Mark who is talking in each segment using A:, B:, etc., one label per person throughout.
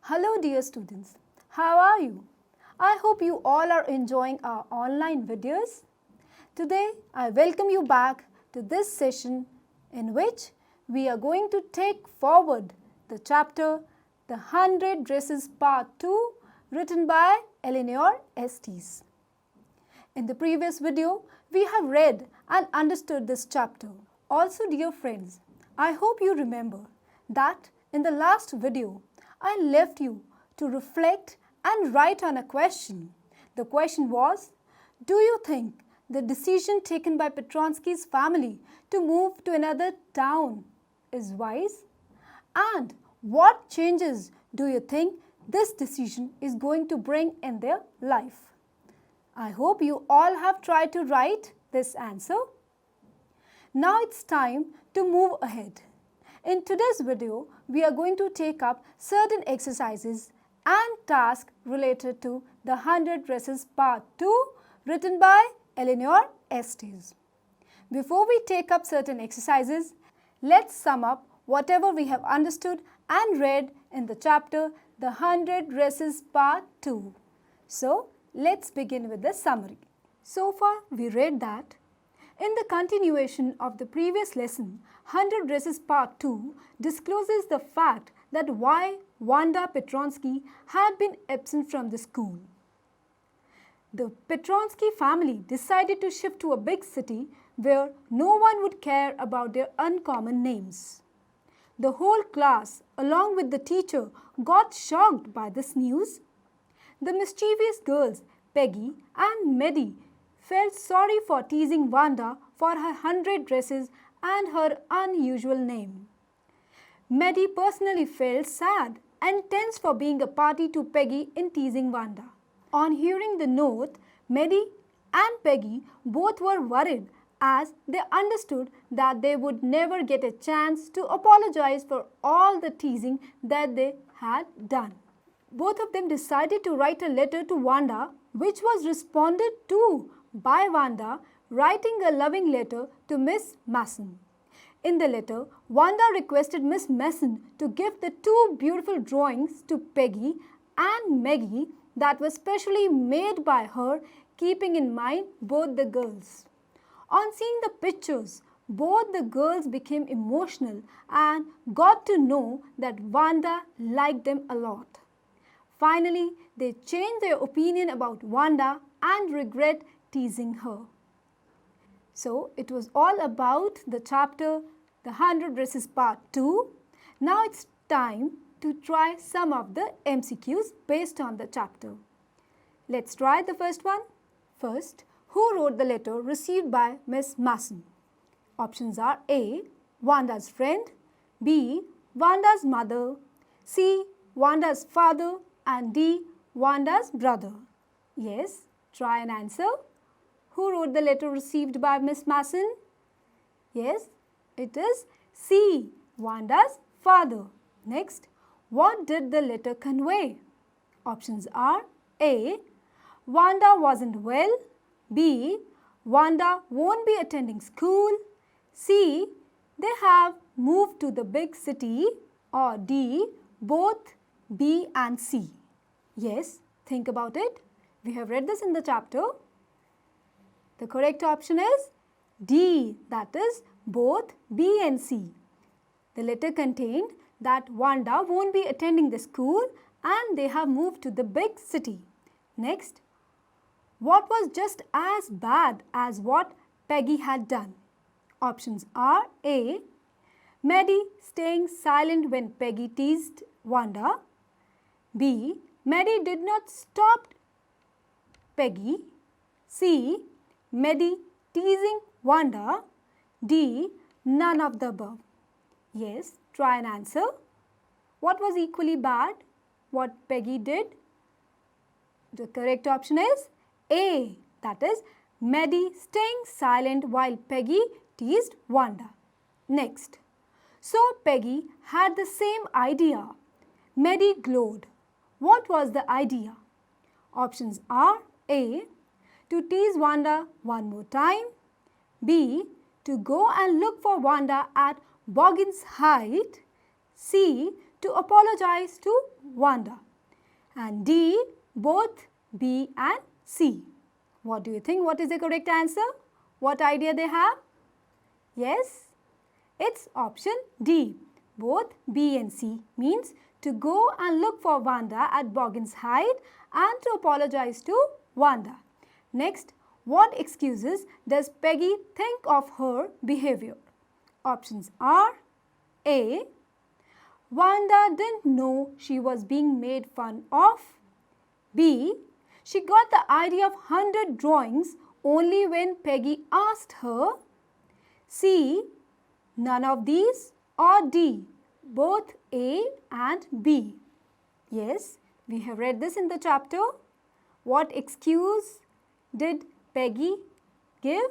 A: Hello dear students, how are you? I hope you all are enjoying our online videos. Today I welcome you back to this session in which we are going to take forward the chapter The 100 Dresses Part 2 written by Eleanor Estes. In the previous video, we have read and understood this chapter. Also dear friends, I hope you remember that in the last video, I left you to reflect and write on a question. The question was, do you think the decision taken by Petronsky's family to move to another town is wise? And what changes do you think this decision is going to bring in their life? I hope you all have tried to write this answer. Now it's time to move ahead. In today's video, we are going to take up certain exercises and tasks related to The 100 Dresses Part 2 written by Eleanor Estes. Before we take up certain exercises, let's sum up whatever we have understood and read in the chapter The 100 Dresses Part 2. So, let's begin with the summary. So far, we read that in the continuation of the previous lesson, 100 Dresses Part 2 discloses the fact that why Wanda Petronsky had been absent from the school. The Petronsky family decided to shift to a big city where no one would care about their uncommon names. The whole class, along with the teacher, got shocked by this news. The mischievous girls, Peggy and Maddie, felt sorry for teasing Wanda for her 100 dresses and her unusual name. Maddie personally felt sad and tense for being a party to Peggy in teasing Wanda. On hearing the note, Maddie and Peggy both were worried as they understood that they would never get a chance to apologize for all the teasing that they had done. Both of them decided to write a letter to Wanda, which was responded to by Wanda writing a loving letter to Miss Mason. In the letter, Wanda requested Miss Mason to give the two beautiful drawings to Peggy and Maggie that were specially made by her, keeping in mind both the girls. On seeing the pictures, both the girls became emotional and got to know that Wanda liked them a lot. Finally, they changed their opinion about Wanda and regret teasing her. So, it was all about the chapter The 100 Dresses Part 2. Now it's time to try some of the MCQs based on the chapter. Let's try the first one. First, who wrote the letter received by Miss Mason? Options are A. Wanda's friend, B. Wanda's mother, C. Wanda's father, and D. Wanda's brother. Yes, try and answer. Who wrote the letter received by Miss Mason? Yes, it is C. Wanda's father. Next, what did the letter convey? Options are A. Wanda wasn't well, B. Wanda won't be attending school, C. They have moved to the big city, or D. Both B and C. Yes, think about it. We have read this in the chapter. The correct option is D, that is both B and C. The letter contained that Wanda won't be attending the school and they have moved to the big city. Next, what was just as bad as what Peggy had done? Options are A. Maddie staying silent when Peggy teased Wanda, B. Maddie did not stop Peggy, C. Maddie teasing Wanda, D. None of the above. Yes, try and answer. What was equally bad? What Peggy did? The correct option is A. That is Maddie staying silent while Peggy teased Wanda. Next, so Peggy had the same idea. Maddie glowed. What was the idea? Options are A. To tease Wanda one more time, B. To go and look for Wanda at Boggin's Height, C. to apologize to Wanda. And D, both B and C. What do you think? What is the correct answer? What idea they have? Yes, it's option D. Both B and C means to go and look for Wanda at Boggin's Height and to apologize to Wanda. Next, what excuses does Peggy think of her behavior? Options are A. Wanda didn't know she was being made fun of. B. She got the idea of 100 drawings only when Peggy asked her. C. None of these. Or D. Both A and B. Yes, we have read this in the chapter. What excuse did Peggy give?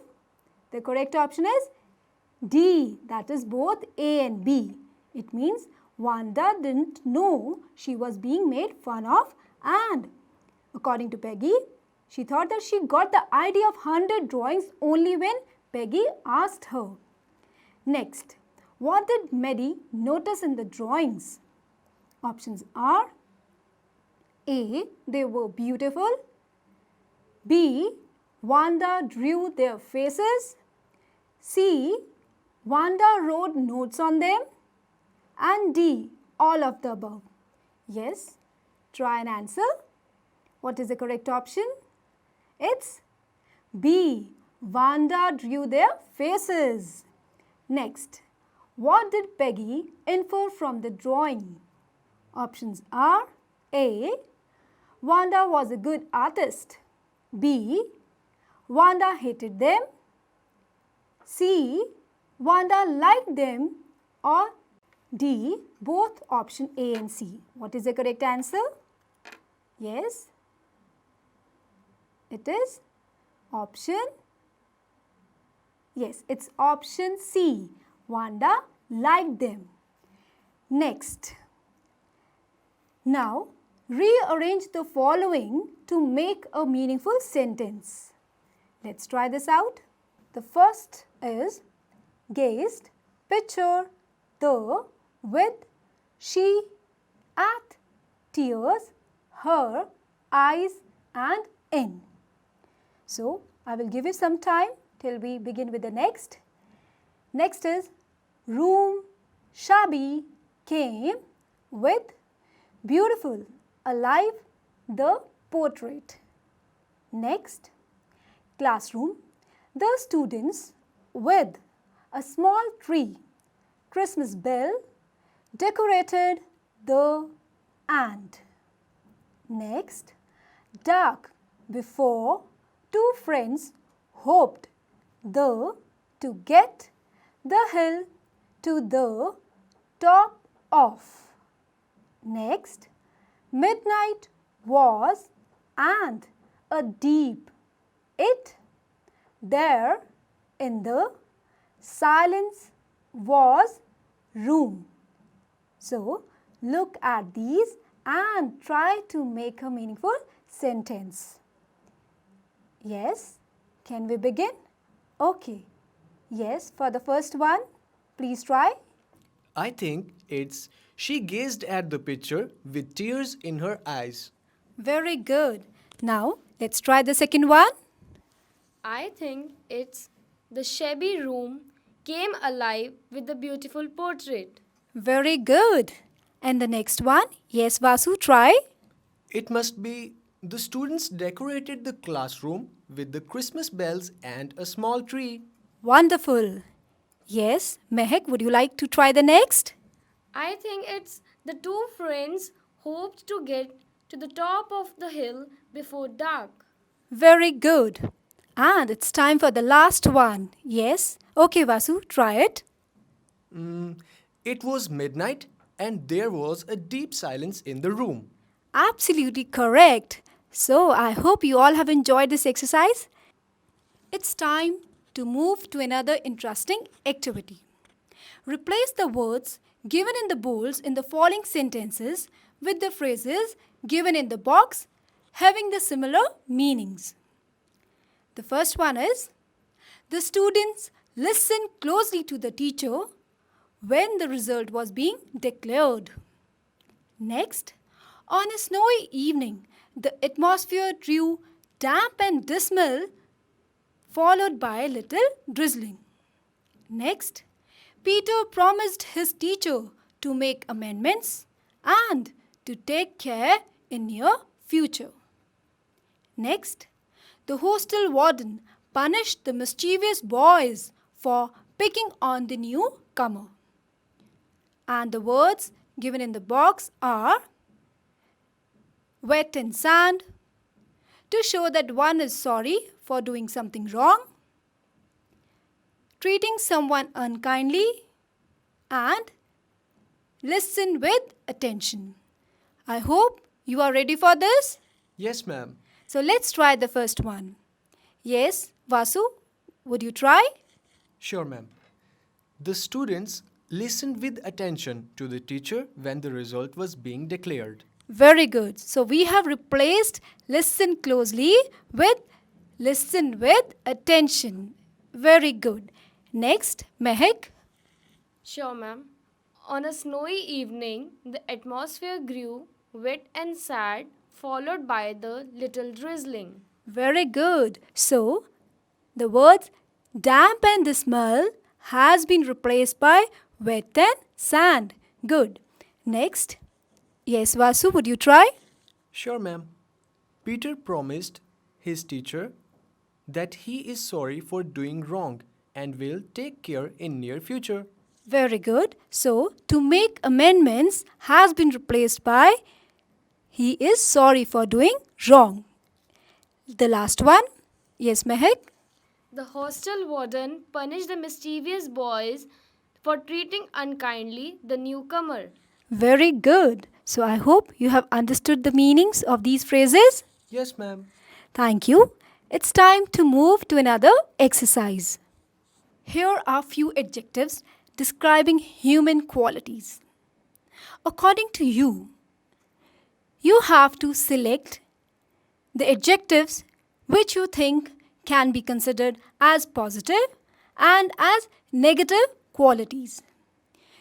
A: The correct option is D. That is both A and B. It means Wanda didn't know she was being made fun of, and according to Peggy, she thought that she got the idea of 100 drawings only when Peggy asked her. Next, what did Maddie notice in the drawings? Options are A. They were beautiful. B. Wanda drew their faces. C. Wanda wrote notes on them. And D. All of the above. Yes, try and answer. What is the correct option? It's B. Wanda drew their faces. Next, what did Peggy infer from the drawing? Options are A. Wanda was a good artist. B. Wanda hated them. C. Wanda liked them. Or D. Both option A and C. What is the correct answer? Yes, it is option. Yes, it's option C. Wanda liked them. Next, now rearrange the following to make a meaningful sentence. Let's try this out. The first is gazed, picture the with she at tears, her eyes and in. So, I will give you some time till we begin with the next. Next is room, shabby, came with beautiful, alive, the portrait. Next, classroom, the students with a small tree, Christmas bell, decorated the and. Next, dark, before two friends hoped the to get the hill to the top of. Next, midnight was and a deep it there in the silence was room. So, look at these and try to make a meaningful sentence. Yes, can we begin? Okay. Yes, for the first one, please try.
B: I think it's she gazed at the picture with tears in her eyes.
A: Very good. Now, let's try the second one.
C: I think it's the shabby room came alive with the beautiful portrait.
A: Very good. And the next one? Yes, Vasu, try.
B: It must be the students decorated the classroom with the Christmas bells and a small tree.
A: Wonderful. Yes, Mehak, would you like to try the next?
C: I think it's the two friends hoped to get to the top of the hill before dark.
A: Very good. And it's time for the last one. Yes. Okay, Vasu, try it.
B: It was midnight and there was a deep silence in the room.
A: Absolutely correct. So, I hope you all have enjoyed this exercise. It's time to move to another interesting activity. Replace the words given in the bolds in the following sentences with the phrases given in the box having the similar meanings. The first one is, the students listened closely to the teacher when the result was being declared. Next, on a snowy evening, the atmosphere grew damp and dismal, followed by a little drizzling. Next, Peter promised his teacher to make amendments and to take care in near future. Next, the hostel warden punished the mischievous boys for picking on the newcomer. And the words given in the box are wet and sand, to show that one is sorry for doing something wrong, treating someone unkindly, and listen with attention. I hope you are ready for this.
B: Yes, ma'am.
A: So let's try the first one. Yes, Vasu, would you try?
B: Sure, ma'am. The students listened with attention to the teacher when the result was being declared.
A: Very good. So we have replaced listen closely with listen with attention. Very good. Next, Mehak.
C: Sure, ma'am. On a snowy evening, the atmosphere grew wet and sad, followed by the little drizzling.
A: Very good. So the words damp and the smell has been replaced by wet and sand. Good. Next. Yes, Vasu, would you try?
B: Sure, ma'am. Peter promised his teacher that he is sorry for doing wrong and will take care in near future.
A: Very good. So, to make amendments has been replaced by he is sorry for doing wrong. The last one. Yes, Mehak.
C: The hostel warden punished the mischievous boys for treating unkindly the newcomer.
A: Very good. So, I hope you have understood the meanings of these phrases.
B: Yes, ma'am.
A: Thank you. It's time to move to another exercise. Here are few adjectives describing human qualities. According to you, you have to select the adjectives which you think can be considered as positive and as negative qualities.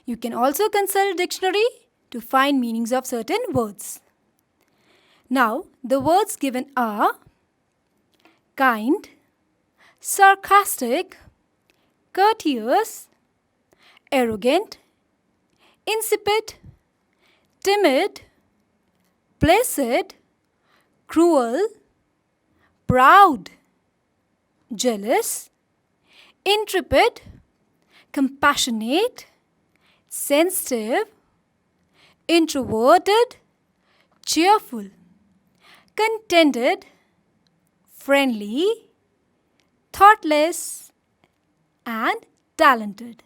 A: You can also consult dictionary to find meanings of certain words. Now, the words given are kind, sarcastic, courteous, arrogant, insipid, timid, placid, cruel, proud, jealous, intrepid, compassionate, sensitive, introverted, cheerful, contented, friendly, thoughtless, and talented.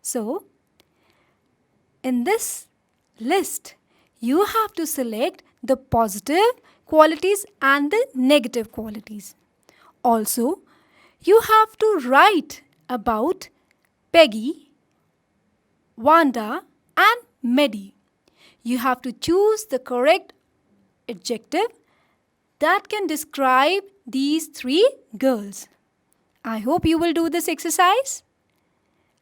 A: So, in this list, you have to select the positive qualities and the negative qualities. Also, you have to write about Peggy, Wanda, and Medi. You have to choose the correct adjective that can describe these three girls. I hope you will do this exercise.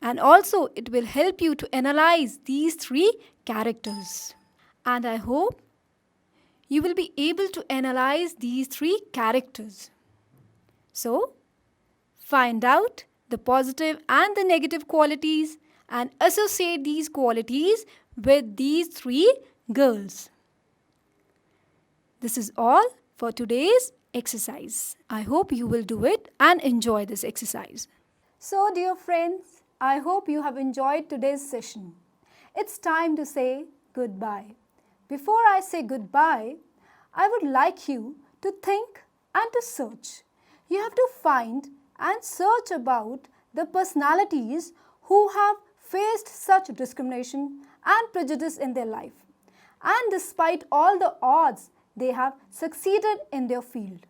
A: And also, it will help you to analyze these three characters. And I hope you will be able to analyze these three characters. So, find out the positive and the negative qualities and associate these qualities with these three girls. This is all for today's exercise. I hope you will do it and enjoy this exercise. So, dear friends, I hope you have enjoyed today's session. It's time to say goodbye. Before I say goodbye, I would like you to think and to search. You have to find and search about the personalities who have faced such discrimination and prejudice in their life. And despite all the odds, they have succeeded in their field.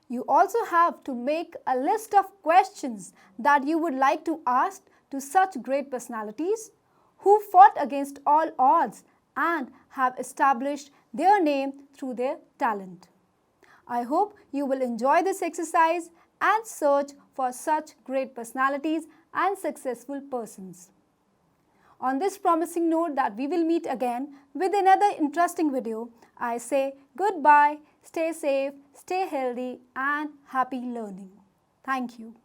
A: You also have to make a list of questions that you would like to ask to such great personalities who fought against all odds and have established their name through their talent. I hope you will enjoy this exercise and search for such great personalities and successful persons. On this promising note that we will meet again with another interesting video, I say goodbye, stay safe, stay healthy and happy learning. Thank you.